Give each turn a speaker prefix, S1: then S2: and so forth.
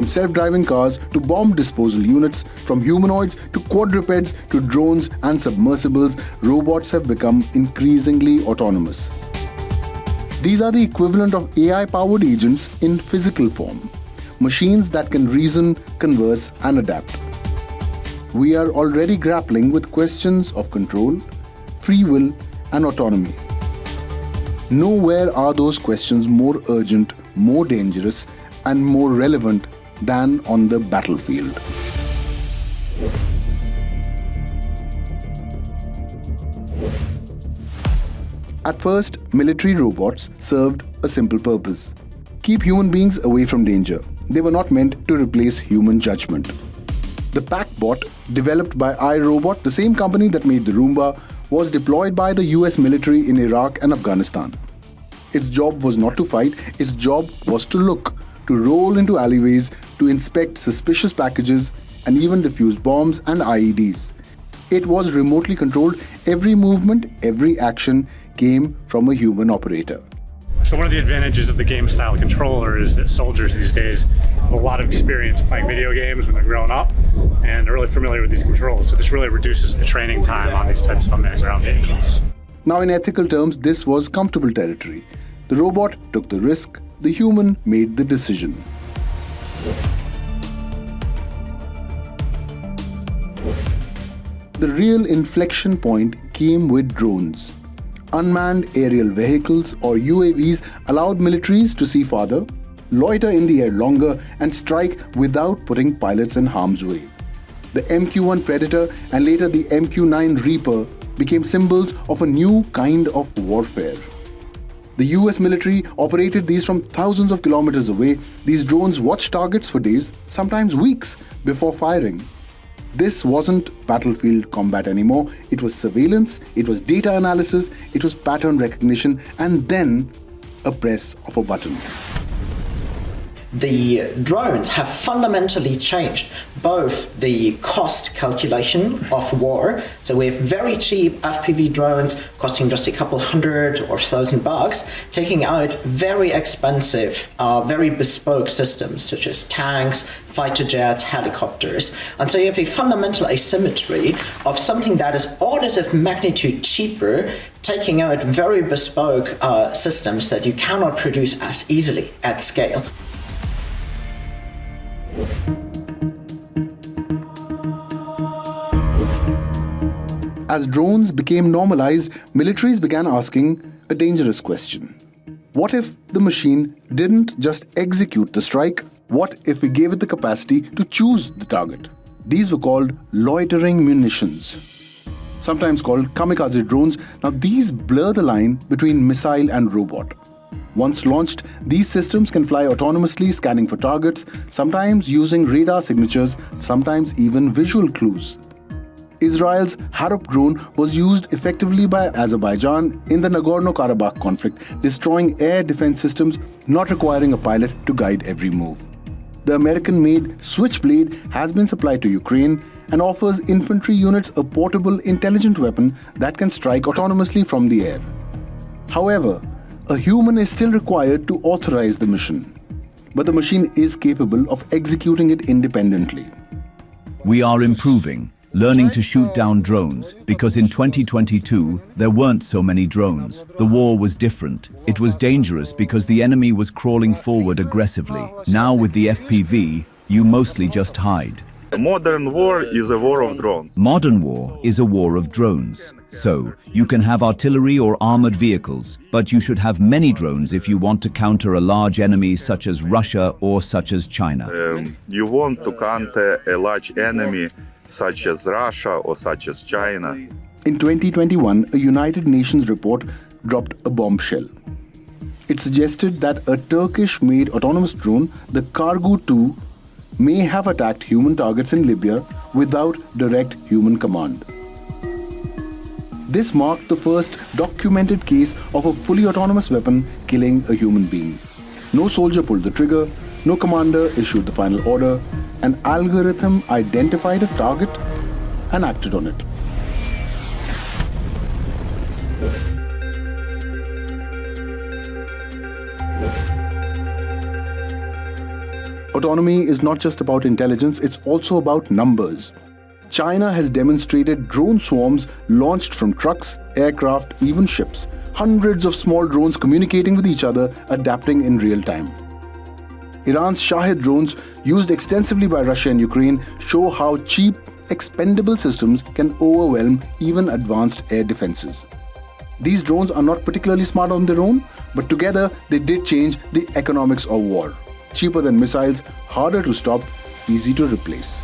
S1: From self-driving cars to bomb disposal units, from humanoids to quadrupeds to drones and submersibles, robots have become increasingly autonomous. These are the equivalent of AI-powered agents in physical form, machines that can reason, converse, and adapt. We are already grappling with questions of control, free will, and autonomy. Nowhere are those questions more urgent, more dangerous, and more relevant than on the battlefield. At first, military robots served a simple purpose: keep human beings away from danger. They were not meant to replace human judgment. The PackBot, developed by iRobot, the same company that made the Roomba, was deployed by the US military in Iraq and Afghanistan. Its job was not to fight, its job was to look, to roll into alleyways, to inspect suspicious packages, and even defuse bombs and IEDs. It was remotely controlled. Every movement, every action came from a human operator.
S2: So one of the advantages of the game-style controller is that soldiers these days have a lot of experience playing video games when they're growing up, and they're really familiar with these controls. So this really reduces the training time on these types of unmanned ground vehicles.
S1: Now, in ethical terms, this was comfortable territory. The robot took the risk, the human made the decision. The real inflection point came with drones. Unmanned aerial vehicles, or UAVs, allowed militaries to see farther, loiter in the air longer, and strike without putting pilots in harm's way. The MQ-1 Predator and later the MQ-9 Reaper became symbols of a new kind of warfare. The US military operated these from thousands of kilometers away. These drones watched targets for days, sometimes weeks, before firing. This wasn't battlefield combat anymore. It was surveillance, it was data analysis, it was pattern recognition, and then a press of a button.
S3: The drones have fundamentally changed both the cost calculation of war. So we have very cheap FPV drones costing just a couple hundred or $1,000, taking out very expensive, very bespoke systems such as tanks, fighter jets, helicopters. And so you have a fundamental asymmetry of something that is orders of magnitude cheaper, taking out very bespoke systems that you cannot produce as easily at scale.
S1: As drones became normalized, militaries began asking a dangerous question. What if the machine didn't just execute the strike? What if we gave it the capacity to choose the target? These were called loitering munitions, sometimes called kamikaze drones. Now these blur the line between missile and robot. Once launched, these systems can fly autonomously, scanning for targets, sometimes using radar signatures, sometimes even visual clues. Israel's Harop drone was used effectively by Azerbaijan in the Nagorno-Karabakh conflict, destroying air defense systems, not requiring a pilot to guide every move. The American-made Switchblade has been supplied to Ukraine and offers infantry units a portable, intelligent weapon that can strike autonomously from the air. However, a human is still required to authorize the mission, but the machine is capable of executing it independently.
S4: We are improving, learning to shoot down drones, because in 2022, there weren't so many drones. The war was different. It was dangerous because the enemy was crawling forward aggressively. Now with the FPV, you mostly just hide.
S5: Modern war is a war of drones.
S4: Modern war is a war of drones. So, you can have artillery or armored vehicles, but you should have many drones if you want to counter a large enemy such as Russia or such as China.
S5: You want to counter a large enemy such as Russia or such as China.
S1: In 2021, a United Nations report dropped a bombshell. It suggested that a Turkish-made autonomous drone, the Kargu-2, may have attacked human targets in Libya without direct human command. This marked the first documented case of a fully autonomous weapon killing a human being. No soldier pulled the trigger, no commander issued the final order. An algorithm identified a target and acted on it. Autonomy is not just about intelligence, it's also about numbers. China has demonstrated drone swarms launched from trucks, aircraft, even ships. Hundreds of small drones communicating with each other, adapting in real time. Iran's Shahid drones, used extensively by Russia and Ukraine, show how cheap, expendable systems can overwhelm even advanced air defenses. These drones are not particularly smart on their own, but together they did change the economics of war. Cheaper than missiles, harder to stop, easy to replace.